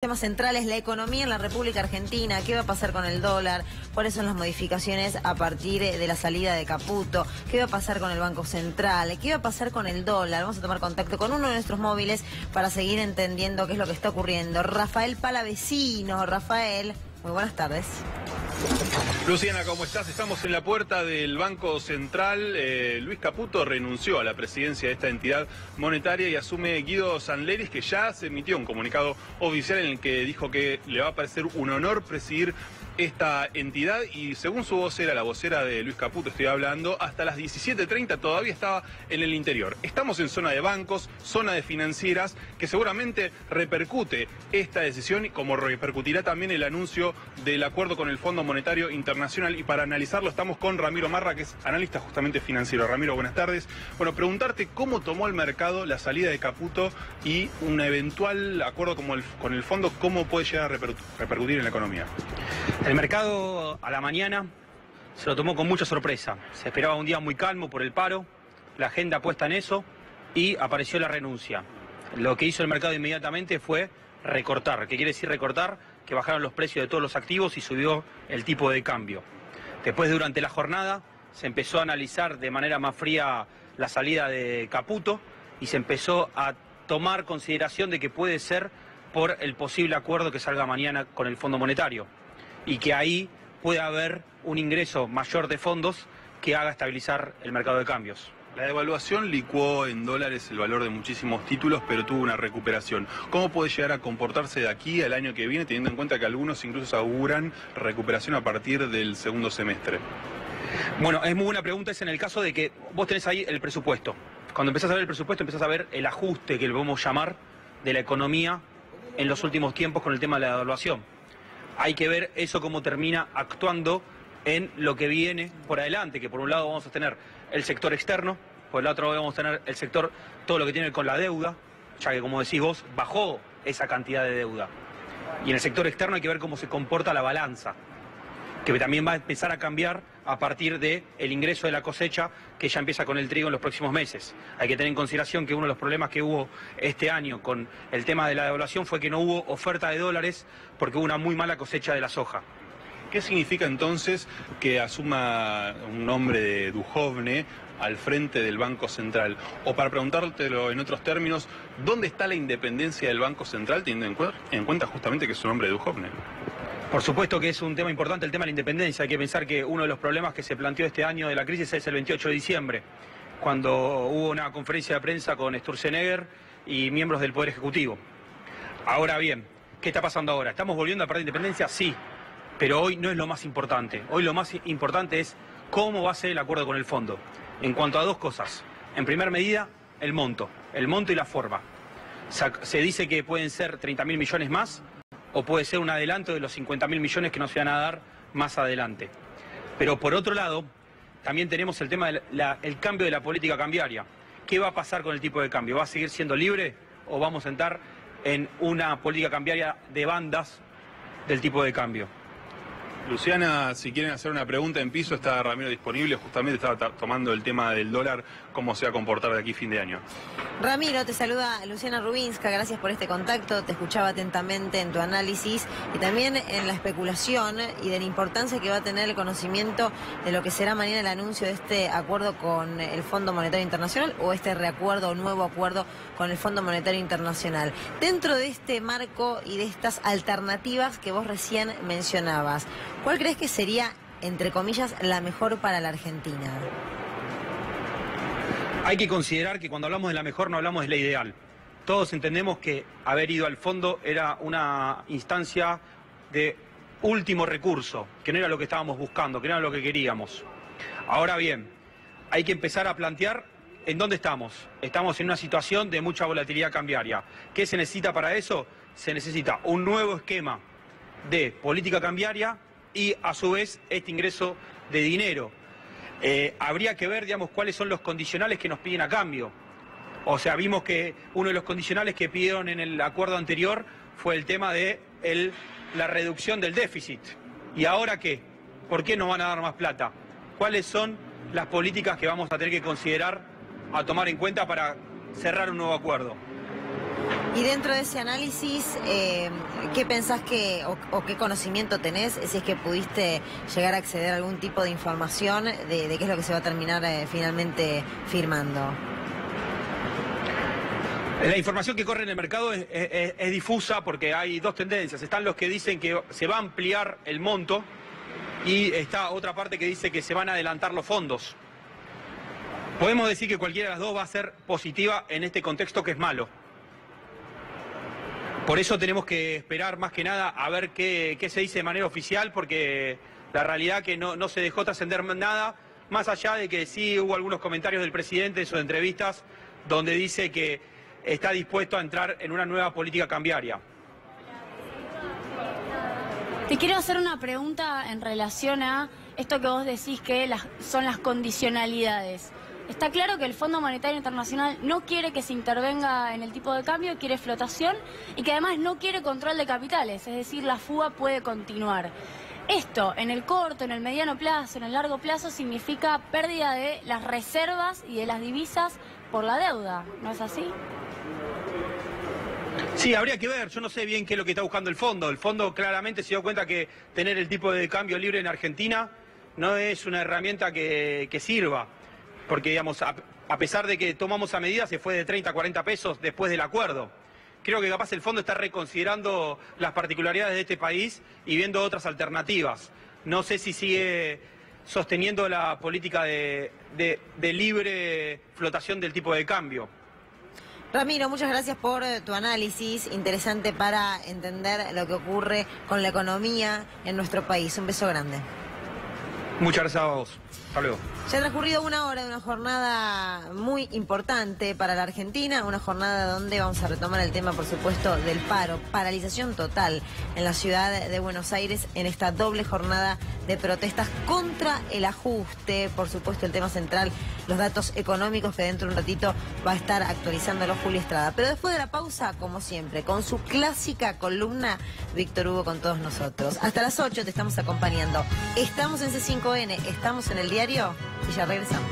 Temas centrales, la economía en la República Argentina, qué va a pasar con el dólar, cuáles son las modificaciones a partir de la salida de Caputo, qué va a pasar con el Banco Central, qué va a pasar con el dólar. Vamos a tomar contacto con uno de nuestros móviles para seguir entendiendo qué es lo que está ocurriendo. Rafael Palavecino. Rafael, muy buenas tardes. Luciana, ¿cómo estás? Estamos en la puerta del Banco Central. Luis Caputo renunció a la presidencia de esta entidad monetaria y asume Guido Sanleris, que ya se emitió un comunicado oficial en el que dijo que le va a parecer un honor presidir esta entidad y según su vocera, la vocera de Luis Caputo, estoy hablando, hasta las 17:30 todavía estaba en el interior. Estamos en zona de bancos, zona de financieras, que seguramente repercute esta decisión, y como repercutirá también el anuncio del acuerdo con el Fondo Monetario Internacional. Y para analizarlo estamos con Ramiro Marra, que es analista justamente financiero. Ramiro, buenas tardes. Bueno, preguntarte cómo tomó el mercado la salida de Caputo y un eventual acuerdo con el fondo, cómo puede llegar a repercutir en la economía. El mercado a la mañana se lo tomó con mucha sorpresa. Se esperaba un día muy calmo por el paro, la agenda puesta en eso y apareció la renuncia. Lo que hizo el mercado inmediatamente fue recortar. ¿Qué quiere decir recortar? Que bajaron los precios de todos los activos y subió el tipo de cambio. Después, durante la jornada, se empezó a analizar de manera más fría la salida de Caputo y se empezó a tomar consideración de que puede ser por el posible acuerdo que salga mañana con el Fondo Monetario, y que ahí puede haber un ingreso mayor de fondos que haga estabilizar el mercado de cambios. La devaluación licuó en dólares el valor de muchísimos títulos, pero tuvo una recuperación. ¿Cómo puede llegar a comportarse de aquí al año que viene, teniendo en cuenta que algunos incluso auguran recuperación a partir del segundo semestre? Bueno, es muy buena pregunta. Es en el caso de que vos tenés ahí el presupuesto. Cuando empezás a ver el presupuesto, empezás a ver el ajuste, que lo podemos llamar, de la economía en los últimos tiempos con el tema de la devaluación. Hay que ver eso cómo termina actuando en lo que viene por adelante, que por un lado vamos a tener el sector externo, por el otro vamos a tener el sector, todo lo que tiene con la deuda, ya que como decís vos, bajó esa cantidad de deuda. Y en el sector externo hay que ver cómo se comporta la balanza, que también va a empezar a cambiar a partir del ingreso de la cosecha, que ya empieza con el trigo en los próximos meses. Hay que tener en consideración que uno de los problemas que hubo este año con el tema de la devaluación fue que no hubo oferta de dólares porque hubo una muy mala cosecha de la soja. ¿Qué significa entonces que asuma un nombre de Duhovne al frente del Banco Central? O para preguntártelo en otros términos, ¿dónde está la independencia del Banco Central teniendo en cuenta justamente que es un nombre de Duhovne? Por supuesto que es un tema importante el tema de la independencia. Hay que pensar que uno de los problemas que se planteó este año de la crisis es el 28 de diciembre, cuando hubo una conferencia de prensa con Sturzenegger y miembros del Poder Ejecutivo. Ahora bien, ¿qué está pasando ahora? ¿Estamos volviendo a perder independencia? Sí, pero hoy no es lo más importante. Hoy lo más importante es cómo va a ser el acuerdo con el fondo. En cuanto a dos cosas. En primera medida, el monto y la forma. Se dice que pueden ser 30.000 millones más, o puede ser un adelanto de los 50.000 millones que nos van a dar más adelante. Pero por otro lado, también tenemos el tema del cambio de la política cambiaria. ¿Qué va a pasar con el tipo de cambio? ¿Va a seguir siendo libre o vamos a entrar en una política cambiaria de bandas del tipo de cambio? Luciana, si quieren hacer una pregunta en piso, está Ramiro disponible. Justamente estaba tomando el tema del dólar, cómo se va a comportar de aquí fin de año. Ramiro, te saluda Luciana Rubinska, gracias por este contacto, te escuchaba atentamente en tu análisis y también en la especulación y de la importancia que va a tener el conocimiento de lo que será mañana el anuncio de este acuerdo con el Fondo Monetario Internacional o este reacuerdo o nuevo acuerdo con el Fondo Monetario Internacional. Dentro de este marco y de estas alternativas que vos recién mencionabas, ¿cuál crees que sería, entre comillas, la mejor para la Argentina? Hay que considerar que cuando hablamos de la mejor no hablamos de la ideal. Todos entendemos que haber ido al fondo era una instancia de último recurso, que no era lo que estábamos buscando, que no era lo que queríamos. Ahora bien, hay que empezar a plantear en dónde estamos. Estamos en una situación de mucha volatilidad cambiaria. ¿Qué se necesita para eso? Se necesita un nuevo esquema de política cambiaria y a su vez este ingreso de dinero. Habría que ver, digamos, cuáles son los condicionales que nos piden a cambio. O sea, vimos que uno de los condicionales que pidieron en el acuerdo anterior fue el tema de la reducción del déficit. ¿Y ahora qué? ¿Por qué nos van a dar más plata? ¿Cuáles son las políticas que vamos a tener que considerar a tomar en cuenta para cerrar un nuevo acuerdo? Y dentro de ese análisis, ¿qué pensás o qué conocimiento tenés, si es que pudiste llegar a acceder a algún tipo de información de qué es lo que se va a terminar finalmente firmando? La información que corre en el mercado es difusa porque hay dos tendencias. Están los que dicen que se va a ampliar el monto y está otra parte que dice que se van a adelantar los fondos. Podemos decir que cualquiera de las dos va a ser positiva en este contexto que es malo. Por eso tenemos que esperar más que nada a ver qué se dice de manera oficial, porque la realidad que no se dejó trascender nada, más allá de que sí hubo algunos comentarios del presidente en sus entrevistas donde dice que está dispuesto a entrar en una nueva política cambiaria. Te quiero hacer una pregunta en relación a esto que vos decís que son las condicionalidades. Está claro que el Fondo Monetario Internacional no quiere que se intervenga en el tipo de cambio, quiere flotación y que además no quiere control de capitales, es decir, la fuga puede continuar. Esto, en el corto, en el mediano plazo, en el largo plazo, significa pérdida de las reservas y de las divisas por la deuda, ¿no es así? Sí, habría que ver, yo no sé bien qué es lo que está buscando el fondo. El fondo claramente se dio cuenta que tener el tipo de cambio libre en Argentina no es una herramienta que sirva. Porque, digamos, a pesar de que tomamos a medida, se fue de 30 a 40 pesos después del acuerdo. Creo que capaz el fondo está reconsiderando las particularidades de este país y viendo otras alternativas. No sé si sigue sosteniendo la política de libre flotación del tipo de cambio. Ramiro, muchas gracias por tu análisis, interesante para entender lo que ocurre con la economía en nuestro país. Un beso grande. Muchas gracias a vos. Hasta luego. Ya ha transcurrido una hora de una jornada muy importante para la Argentina, una jornada donde vamos a retomar el tema, por supuesto, del paro, paralización total en la ciudad de Buenos Aires en esta doble jornada de protestas contra el ajuste, por supuesto el tema central, los datos económicos que dentro de un ratito va a estar actualizándolo Julia Estrada. Pero después de la pausa, como siempre, con su clásica columna, Víctor Hugo con todos nosotros. Hasta las 8 te estamos acompañando. Estamos en C5N, estamos en el diario y ya regresamos.